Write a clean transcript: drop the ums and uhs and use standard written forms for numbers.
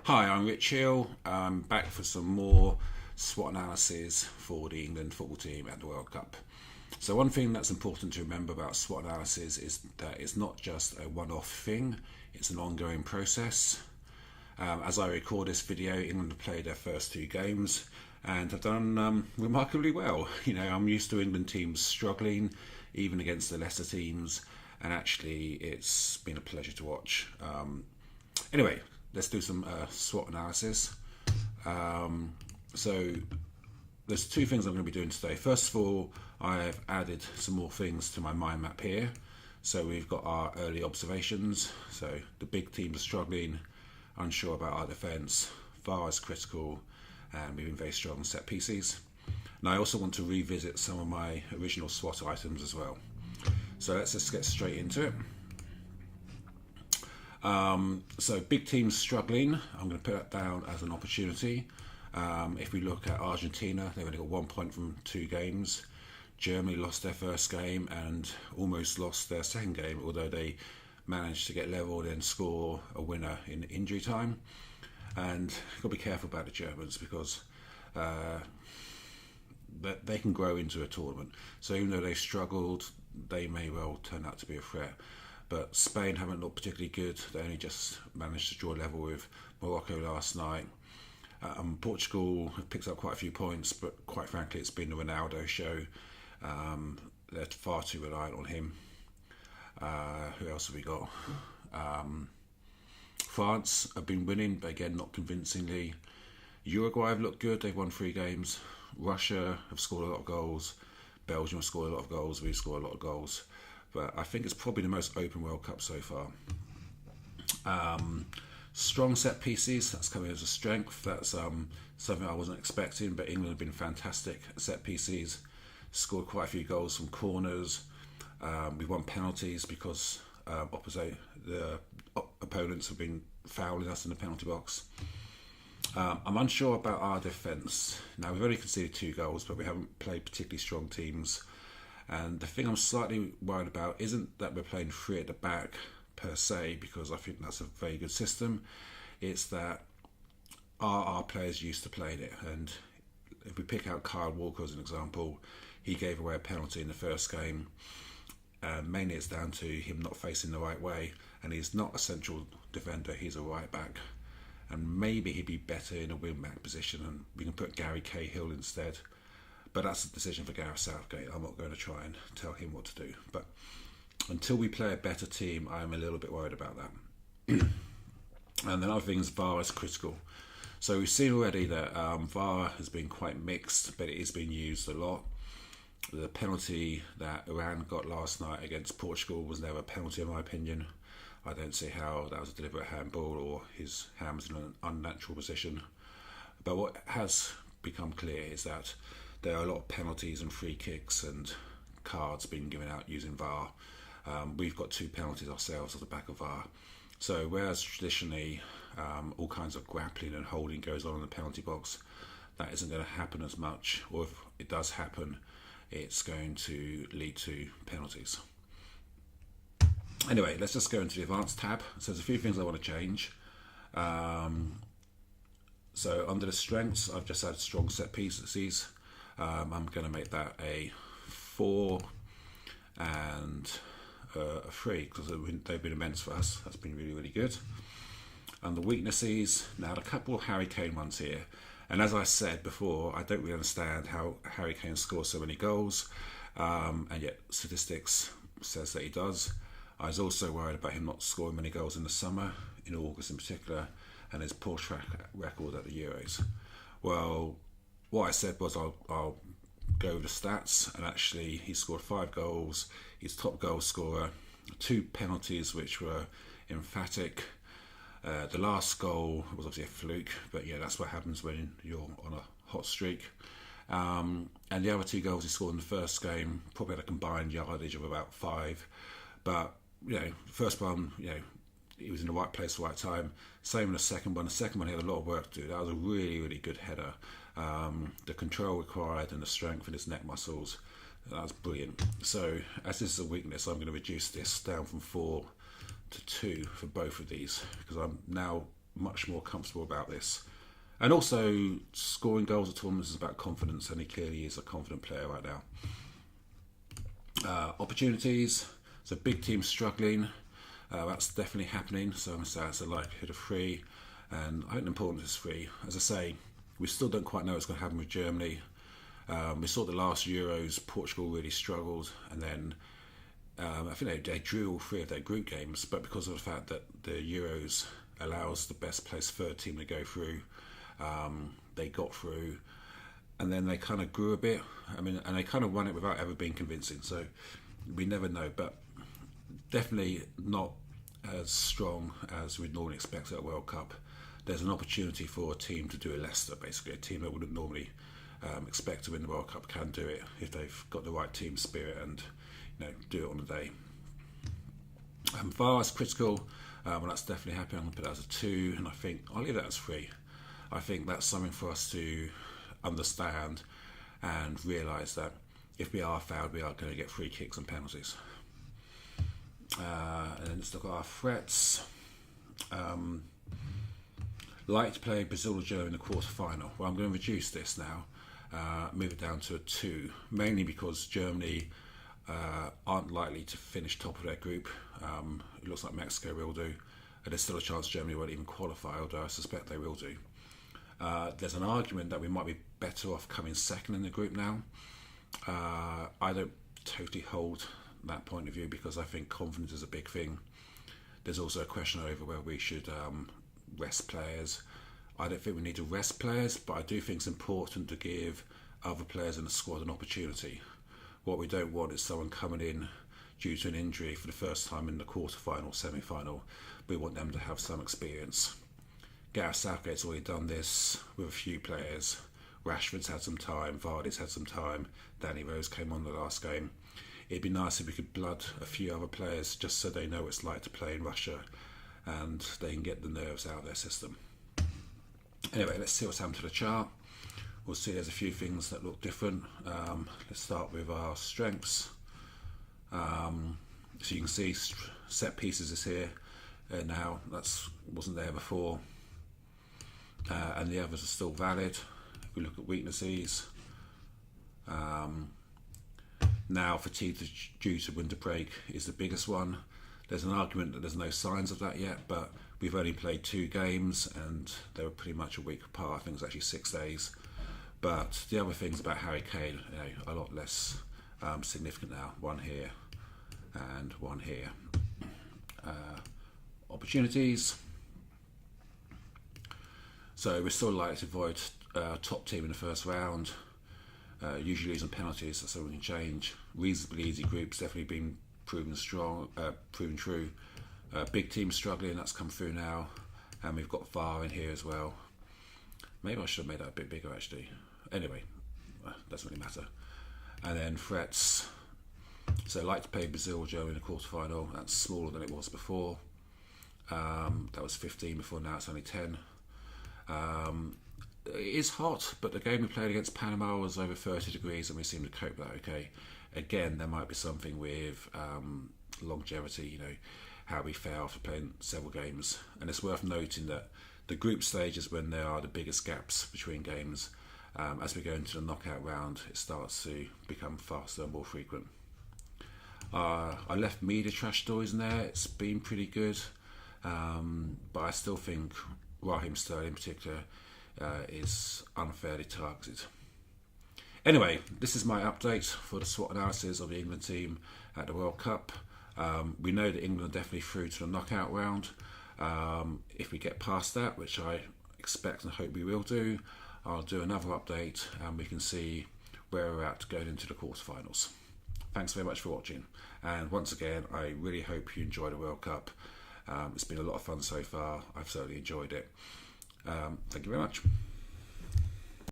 Hi, I'm Rich Hill. I'm back for some more SWOT analysis for the England football team at the World Cup. So one thing that's important to remember about SWOT analysis is that it's not just a one-off thing, it's an ongoing process. As I record this video, England have played their first two games and have done remarkably well. You know, I'm used to England teams struggling, even against the lesser teams, and actually it's been a pleasure to watch. Anyway, let's do some SWOT analysis. So there's two things I'm going to be doing today. First of all, I've added some more things to my mind map here. So we've got our early observations. So the big teams are struggling, unsure about our defence, VAR is critical, and we've been very strong on set pieces. And I also want to revisit some of my original SWOT items as well. So let's just get straight into it. So big teams struggling, I'm going to put that down as an opportunity. If we look at Argentina, they've only got 1 point from 2 games. Germany lost their first game and almost lost their second game, although they managed to get level and score a winner in injury time. And you've got to be careful about the Germans because they can grow into a tournament. So even though they struggled, they may well turn out to be a threat. But Spain haven't looked particularly good. They only just managed to draw level with Morocco last night. Portugal have picked up quite a few points, but quite frankly, it's been the Ronaldo show. They're far too reliant on him. Who else have we got? France have been winning, but again, not convincingly. Uruguay have looked good. They've won 3 games. Russia have scored a lot of goals. Belgium have scored a lot of goals. We've scored a lot of goals. But I think it's probably the most open World Cup so far. Strong set pieces, that's coming as a strength. That's something I wasn't expecting, but England have been fantastic at set pieces. Scored quite a few goals from corners. We've won penalties because the opponents have been fouling us in the penalty box. I'm unsure about our defence. Now, we've only conceded 2 goals, but we haven't played particularly strong teams. And the thing I'm slightly worried about isn't that we're playing 3 at the back per se, because I think that's a very good system. It's that our players used to playing it. And if we pick out Kyle Walker as an example, he gave away a penalty in the first game. Mainly it's down to him not facing the right way. And he's not a central defender, he's a right back. And maybe he'd be better in a wing-back position, and we can put Gary Cahill instead. But that's a decision for Gareth Southgate. I'm not going to try and tell him what to do. But until we play a better team, I'm a little bit worried about that. And then other things, VAR is critical. So we've seen already that VAR has been quite mixed, but it is being used a lot. The penalty that Iran got last night against Portugal was never a penalty in my opinion. I don't see how that was a deliberate handball or his hand was in an unnatural position. But what has become clear is that there are a lot of penalties and free kicks and cards being given out using VAR. We've got 2 penalties ourselves off the back of VAR. So whereas traditionally all kinds of grappling and holding goes on in the penalty box, that isn't going to happen as much, or if it does happen, it's going to lead to penalties. Anyway, let's just go into the advanced tab. So there's a few things I want to change. So under the strengths, I've just had strong set pieces. I'm going to make that a 4 and a 3 because they've been immense for us. That's been really, really good. And the weaknesses, now a couple of Harry Kane ones here. And as I said before, I don't really understand how Harry Kane scores so many goals, and yet statistics says that he does. I was also worried about him not scoring many goals in the summer, in August in particular, and his poor track record at the Euros. Well, what I said was I'll go with the stats, and actually he scored 5 goals, he's top goal scorer, 2 penalties which were emphatic. The last goal was obviously a fluke, but yeah, that's what happens when you're on a hot streak. And the other 2 goals he scored in the first game probably had a combined yardage of about 5. But you know, the first one, you know, he was in the right place at the right time. Same in the second one. The second one he had a lot of work to do. That was a really, really good header. The control required and the strength in his neck muscles, that was brilliant. So as this is a weakness, I'm going to reduce this down from 4 to 2 for both of these, because I'm now much more comfortable about this. And also, scoring goals at tournaments is about confidence, and he clearly is a confident player right now. Opportunities. So big teams struggling. That's definitely happening. So I'm going to say it's a likelihood of 3. And I think the importance is 3. As I say, we still don't quite know what's going to happen with Germany. We saw the last Euros, Portugal really struggled, and then I think they drew all 3 of their group games, but because of the fact that the Euros allows the best placed third team to go through, they got through, and then they kind of grew a bit. And they kind of won it without ever being convincing, so we never know, but definitely not as strong as we'd normally expect at a World Cup. There's an opportunity for a team to do a Leicester, basically a team that wouldn't normally expect to win the World Cup can do it if they've got the right team spirit and do it on the day. VAR is critical. Well, that's definitely happening. I'm going to put that as a 2, and I think I'll leave that as 3. I think that's something for us to understand and realise that if we are fouled, we are going to get free kicks and penalties. And then let's look at our threats. Like to play Brazil or Germany in the quarter-final. Well, I'm going to reduce this now, move it down to a 2, mainly because Germany aren't likely to finish top of their group. It looks like Mexico will do. There's still a chance Germany won't even qualify, although I suspect they will do. There's an argument that we might be better off coming second in the group now. I don't totally hold that point of view because I think confidence is a big thing. There's also a question over whether we should rest players. I don't think we need to rest players, but I do think it's important to give other players in the squad an opportunity. What we don't want is someone coming in due to an injury for the first time in the quarter-final, semi-final. We want them to have some experience. Gareth Southgate's already done this with a few players. Rashford's had some time, Vardy's had some time, Danny Rose came on the last game. It'd be nice if we could blood a few other players just so they know what it's like to play in Russia and they can get the nerves out of their system. Anyway, let's see what's happened to the chart. We'll see there's a few things that look different. Let's start with our strengths. So you can see set pieces is here now. That wasn't there before. And the others are still valid. If we look at weaknesses, now fatigue due to winter break is the biggest one. There's an argument that there's no signs of that yet, but we've only played 2 games and they were pretty much a week apart. I think it was actually 6 days. But the other things about Harry Kane, a lot less significant now. 1 here and 1 here. Opportunities. So we're still likely to avoid top team in the first round. Usually losing penalties, that's something we can change. Reasonably easy groups, definitely been proven true. Big team struggling, that's come through now. And we've got VAR in here as well. Maybe I should have made that a bit bigger actually. Anyway, doesn't really matter. And then threats. So like to play Brazil or Germany in the quarter-final. That's smaller than it was before. That was 15 before, now it's only 10. It is hot, but the game we played against Panama was over 30 degrees and we seemed to cope with that okay. Again, there might be something with longevity, how we fare after playing several games. And it's worth noting that the group stage is when there are the biggest gaps between games. As we go into the knockout round, it starts to become faster and more frequent. I left media trash stories in there. It's been pretty good, but I still think Raheem Sterling in particular is unfairly targeted. Anyway, this is my update for the SWOT analysis of the England team at the World Cup. We know that England are definitely through to the knockout round. If we get past that, which I expect and hope we will do, I'll do another update and we can see where we're at going into the quarterfinals. Thanks very much for watching, and once again I really hope you enjoy the World Cup. It's been a lot of fun so far. I've certainly enjoyed it. Thank you very much.